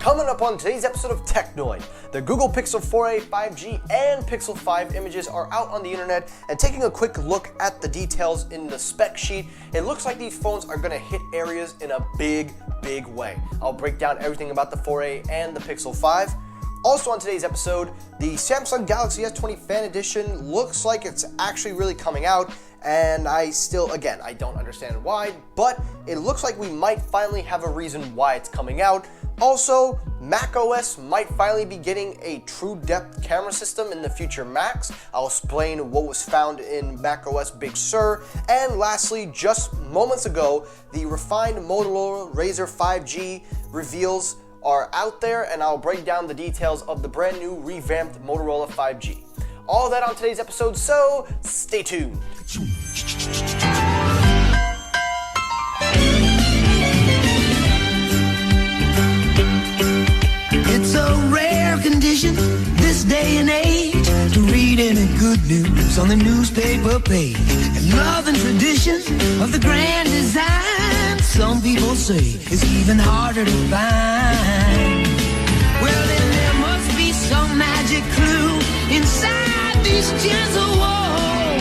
Coming up on today's episode of Technoid, the Google Pixel 4a 5G and Pixel 5 images are out on the internet, and taking a quick look at the details in the spec sheet, it looks like these phones are going to hit areas in a big way. I'll break down everything about the 4a and the Pixel 5. Also on today's episode, the Samsung Galaxy S20 Fan Edition looks like it's actually really coming out, and I don't understand why, but it looks like we might finally have a reason why it's coming out. Also, macOS might finally be getting a true depth camera system in the future Macs. I'll explain what was found in macOS Big Sur. And lastly, just moments ago, the refined Motorola Razr 5G reveals are out there, and I'll break down the details of the brand new revamped Motorola 5G. All that on today's episode, so stay tuned. It's a rare condition this day and age to read any good news on the newspaper page. And love and tradition of the grand design, some people say, is even harder to find. Well, then there must be some magic clue inside these gentle walls.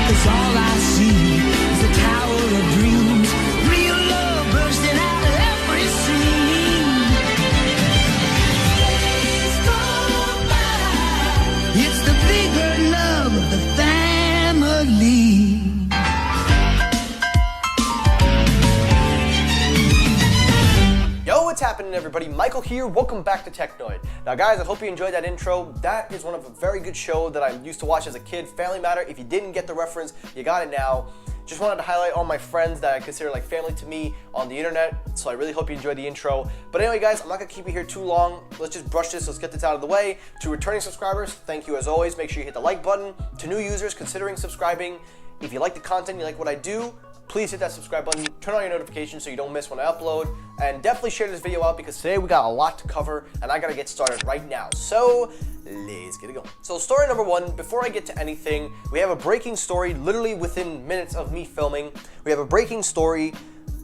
'Cause all I see is a tower of dreams, real love bursting out of every scene. It's the bigger love of the family. Yo, what's happening, everybody? Michael here. Welcome back to Technoid. Now, guys, I hope you enjoyed that intro. That is one of a very good show that I used to watch as a kid, Family Matter. If you didn't get the reference, you got it now. Just wanted to highlight all my friends that I consider like family to me on the internet, so I really hope you enjoyed the intro. But anyway, guys, I'm not gonna keep you here too long. Let's just brush this. Let's get this out of the way. To returning subscribers, thank you as always. Make sure you hit the like button. To new users considering subscribing, if you like the content, you like what I do, please hit that subscribe button, turn on your notifications so you don't miss when I upload, and definitely share this video out because today we got a lot to cover and I gotta get started right now. So let's get it going. So story number one, before I get to anything, we have a breaking story literally within minutes of me filming. We have a breaking story.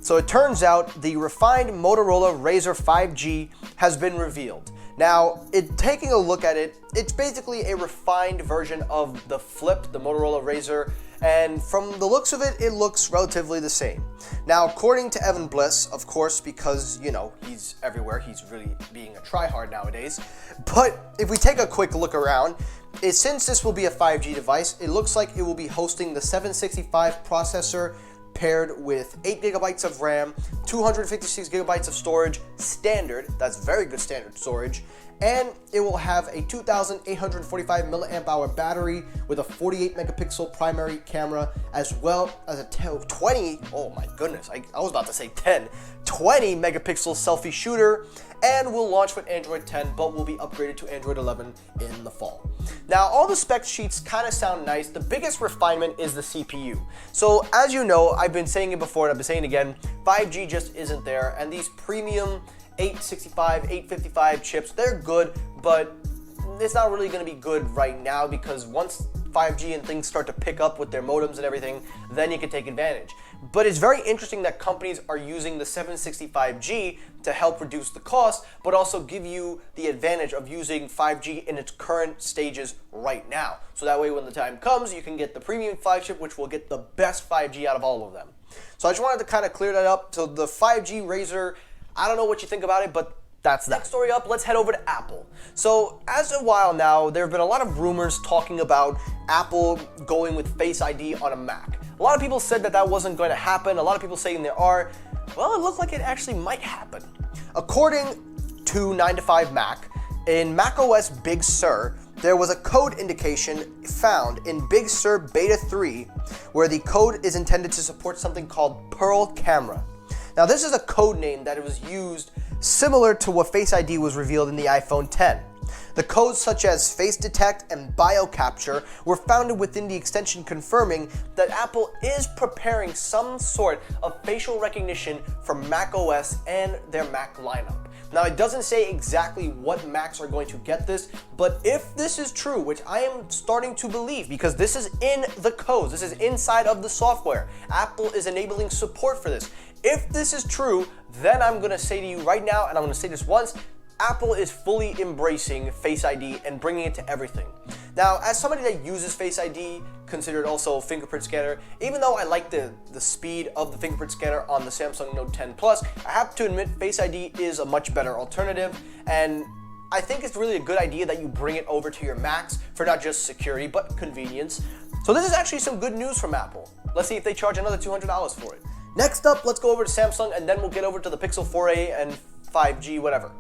So it turns out the refined Motorola Razr 5G has been revealed. Now, taking a look at it, it's basically a refined version of the Flip, the Motorola Razr, and from the looks of it, it looks relatively the same. Now, according to Evan Bliss, of course, because, you know, he's everywhere, he's really being a tryhard nowadays, but if we take a quick look around, since this will be a 5G device, it looks like it will be hosting the 765 processor paired with 8 gigabytes of RAM, 256 gigabytes of storage, standard, that's very good standard storage, and it will have a 2,845 milliamp hour battery with a 48 megapixel primary camera, as well as a 20 megapixel selfie shooter, and will launch with Android 10, but will be upgraded to Android 11 in the fall. Now, all the spec sheets kind of sound nice. The biggest refinement is the CPU. So, as you know, I've been saying it before and I've been saying it again, 5G just isn't there, and these premium 865, 855 chips, they're good, but it's not really going to be good right now because once 5G and things start to pick up with their modems and everything, then you can take advantage. But it's very interesting that companies are using the 765G to help reduce the cost, but also give you the advantage of using 5G in its current stages right now. So that way when the time comes, you can get the premium flagship, which will get the best 5G out of all of them. So I just wanted to kind of clear that up. So the 5G Razr, I don't know what you think about it, but that's that. Next story up, let's head over to Apple. So as a while now, there have been a lot of rumors talking about Apple going with Face ID on a Mac. A lot of people said that wasn't going to happen. A lot of people saying there are. Well, it looks like it actually might happen. According to 9to5Mac, in macOS Big Sur, there was a code indication found in Big Sur Beta 3 where the code is intended to support something called Pearl Camera. Now, this is a code name that was used similar to what Face ID was revealed in the iPhone X. The codes such as Face Detect and Bio Capture were found within the extension, confirming that Apple is preparing some sort of facial recognition for macOS and their Mac lineup. Now, it doesn't say exactly what Macs are going to get this, but if this is true, which I am starting to believe because this is in the codes, this is inside of the software, Apple is enabling support for this. If this is true, then I'm going to say to you right now, and I'm going to say this once, Apple is fully embracing Face ID and bringing it to everything. Now, as somebody that uses Face ID, considered also fingerprint scanner, even though I like the speed of the fingerprint scanner on the Samsung Note 10 Plus, I have to admit Face ID is a much better alternative, and I think it's really a good idea that you bring it over to your Macs for not just security, but convenience. So this is actually some good news from Apple. Let's see if they charge another $200 for it. Next up, let's go over to Samsung, and then we'll get over to the Pixel 4a and 5G, whatever.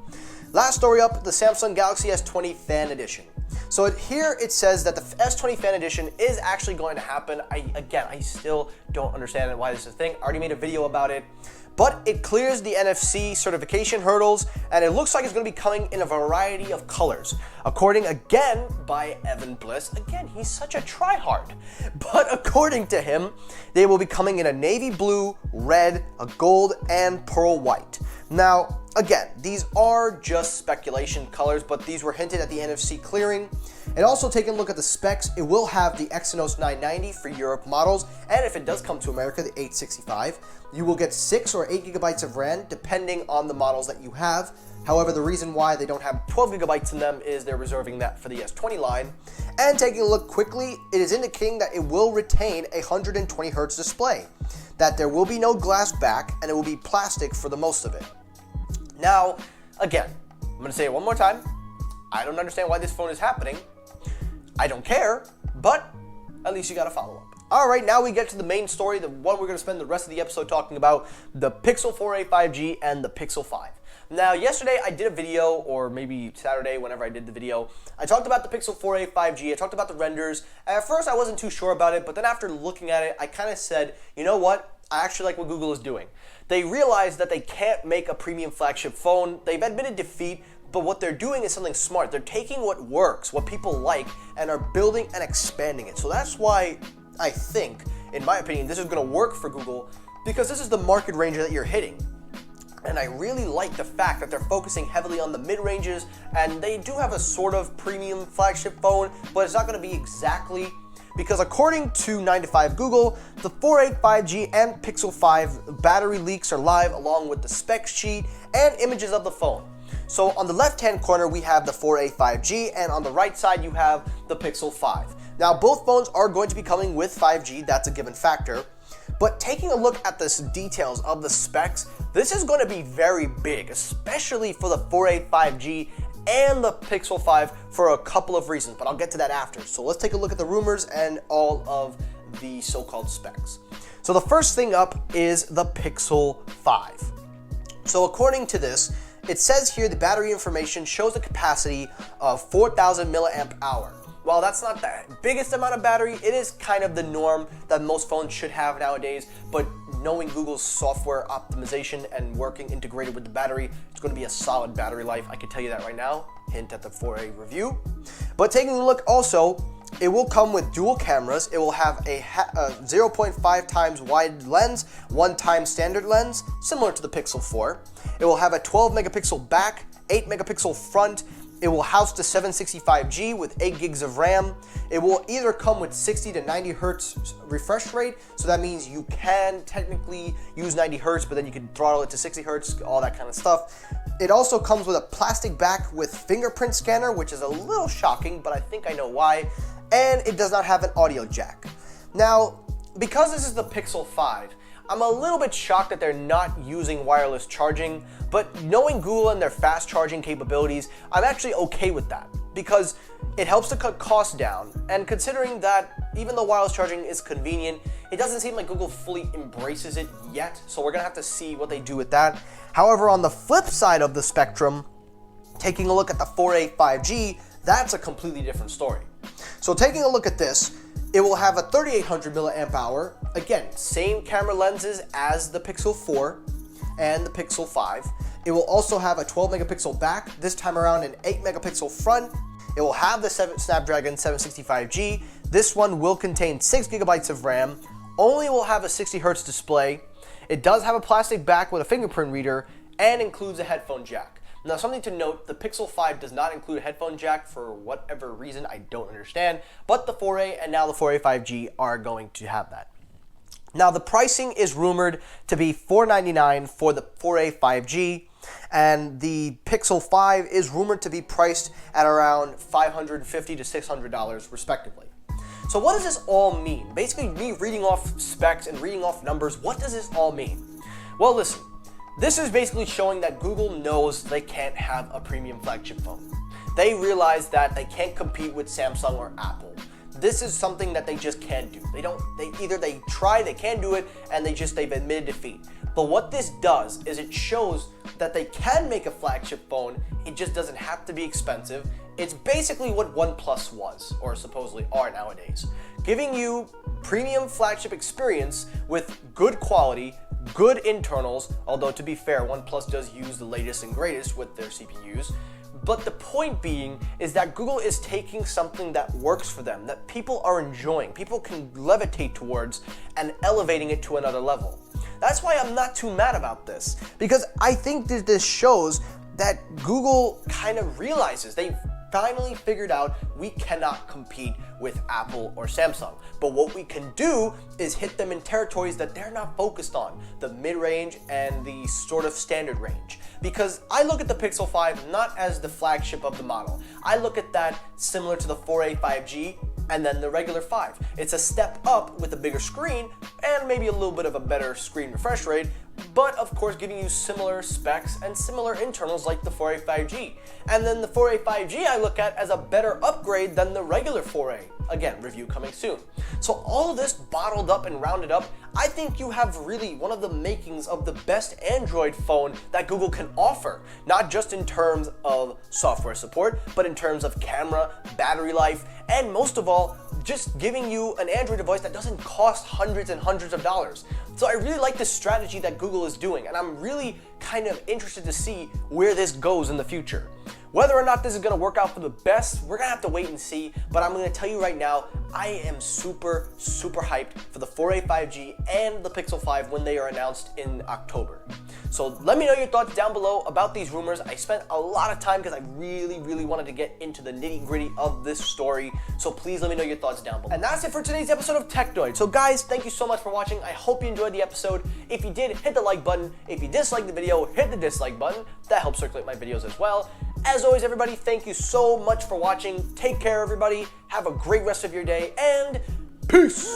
Last story up, the Samsung Galaxy S20 Fan Edition. So here it says that the S20 Fan Edition is actually going to happen. I still don't understand why this is a thing. I already made a video about it. But it clears the NFC certification hurdles, and it looks like it's going to be coming in a variety of colors. According again by Evan Bliss, again, he's such a tryhard. But according to him, they will be coming in a navy blue, red, a gold, and pearl white. Now, again, these are just speculation colors, but these were hinted at the NFC clearing. And also taking a look at the specs, it will have the Exynos 990 for Europe models, and if it does come to America, the 865. You will get 6 or 8 gigabytes of RAM, depending on the models that you have. However, the reason why they don't have 12 gigabytes in them is they're reserving that for the S20 line. And taking a look quickly, it is indicating that it will retain a 120 Hz display, that there will be no glass back, and it will be plastic for the most of it. Now, again, I'm going to say it one more time. I don't understand why this phone is happening. I don't care, but at least you got a follow-up. All right, now we get to the main story, the one we're going to spend the rest of the episode talking about, the Pixel 4a 5G and the Pixel 5. Now, yesterday I did a video, or maybe Saturday, whenever I did the video, I talked about the Pixel 4a 5G, I talked about the renders. At first, I wasn't too sure about it, but then after looking at it, I kind of said, you know what? I actually like what Google is doing. They realized that they can't make a premium flagship phone. They've admitted defeat, but what they're doing is something smart. They're taking what works, what people like, and are building and expanding it. So that's why I think, in my opinion, this is going to work for Google, because this is the market range that you're hitting. And I really like the fact that they're focusing heavily on the mid-ranges, and they do have a sort of premium flagship phone, but it's not going to be exactly, because according to 9 to 5 Google, the 4a 5G and Pixel 5 battery leaks are live along with the spec sheet and images of the phone. So on the left-hand corner, we have the 4a 5G, and on the right side, you have the Pixel 5. Now, both phones are going to be coming with 5G, that's a given factor. But taking a look at the details of the specs, this is going to be very big, especially for the 4a 5G and the Pixel 5 for a couple of reasons, but I'll get to that after. So let's take a look at the rumors and all of the so-called specs. So the first thing up is the Pixel 5. So according to this, it says here the battery information shows a capacity of 4,000 milliamp hour. While that's not the biggest amount of battery, it is kind of the norm that most phones should have nowadays, but knowing Google's software optimization and working integrated with the battery, it's going to be a solid battery life. I can tell you that right now. Hint at the 4A review. But taking a look also, it will come with dual cameras. It will have a 0.5 times wide lens, 1 times standard lens, similar to the Pixel 4. It will have a 12 megapixel back, 8 megapixel front. It will house the 765G with 8 gigs of RAM. It will either come with 60 to 90 hertz refresh rate, so that means you can technically use 90 hertz, but then you can throttle it to 60 hertz, all that kind of stuff. It also comes with a plastic back with fingerprint scanner, which is a little shocking, but I think I know why. And it does not have an audio jack. Now, because this is the Pixel 5, I'm a little bit shocked that they're not using wireless charging, but knowing Google and their fast charging capabilities, I'm actually okay with that because it helps to cut costs down. And considering that even though wireless charging is convenient, it doesn't seem like Google fully embraces it yet, so we're gonna have to see what they do with that. However, on the flip side of the spectrum, taking a look at the 4a 5G, that's a completely different story. So taking a look at this, it will have a 3800 milliamp hour. Again, same camera lenses as the Pixel 4 and the Pixel 5. It will also have a 12 megapixel back, this time around an 8 megapixel front. It will have the Snapdragon 765G. This one will contain 6 gigabytes of RAM, only will have a 60 hertz display. It does have a plastic back with a fingerprint reader and includes a headphone jack. Now, something to note, the Pixel 5 does not include a headphone jack for whatever reason I don't understand, but the 4a and now the 4a 5G are going to have that. Now, the pricing is rumored to be $499 for the 4A 5G, and the Pixel 5 is rumored to be priced at around $550 to $600 respectively. So what does this all mean? Basically, me reading off specs and reading off numbers, what does this all mean? Well, listen, this is basically showing that Google knows they can't have a premium flagship phone. They realize that they can't compete with Samsung or Apple. This is something that they just can't do. They try, they can do it, and they've admitted defeat. But what this does is it shows that they can make a flagship phone. It just doesn't have to be expensive. It's basically what OnePlus was, or supposedly are nowadays. Giving you premium flagship experience with good quality, good internals, although to be fair, OnePlus does use the latest and greatest with their CPUs. But the point being is that Google is taking something that works for them, that people are enjoying, people can levitate towards, and elevating it to another level. That's why I'm not too mad about this, because I think that this shows that Google kind of realizes they've finally figured out we cannot compete with Apple or Samsung. But what we can do is hit them in territories that they're not focused on, the mid-range and the sort of standard range. Because I look at the Pixel 5 not as the flagship of the model. I look at that similar to the 4A 5G and then the regular 5. It's a step up with a bigger screen and maybe a little bit of a better screen refresh rate, but of course giving you similar specs and similar internals like the 4A 5G. And then the 4A 5G I look at as a better upgrade than the regular 4A. Again, review coming soon. So all of this bottled up and rounded up, I think you have really one of the makings of the best Android phone that Google can offer. Not just in terms of software support, but in terms of camera, battery life, and most of all, just giving you an Android device that doesn't cost hundreds and hundreds of dollars. So I really like this strategy that Google is doing, and I'm really kind of interested to see where this goes in the future. Whether or not this is going to work out for the best, we're going to have to wait and see, but I'm going to tell you right now, I am super hyped for the 4A 5G and the Pixel 5 when they are announced in October. So let me know your thoughts down below about these rumors. I spent a lot of time because I really wanted to get into the nitty-gritty of this story, so please let me know your thoughts down below. And that's it for today's episode of Technoid. So guys, thank you so much for watching. I hope you enjoyed the episode. If you did, hit the like button. If you disliked the video, hit the dislike button. That helps circulate my videos as well. As always, everybody, thank you so much for watching. Take care, everybody. Have a great rest of your day, and peace!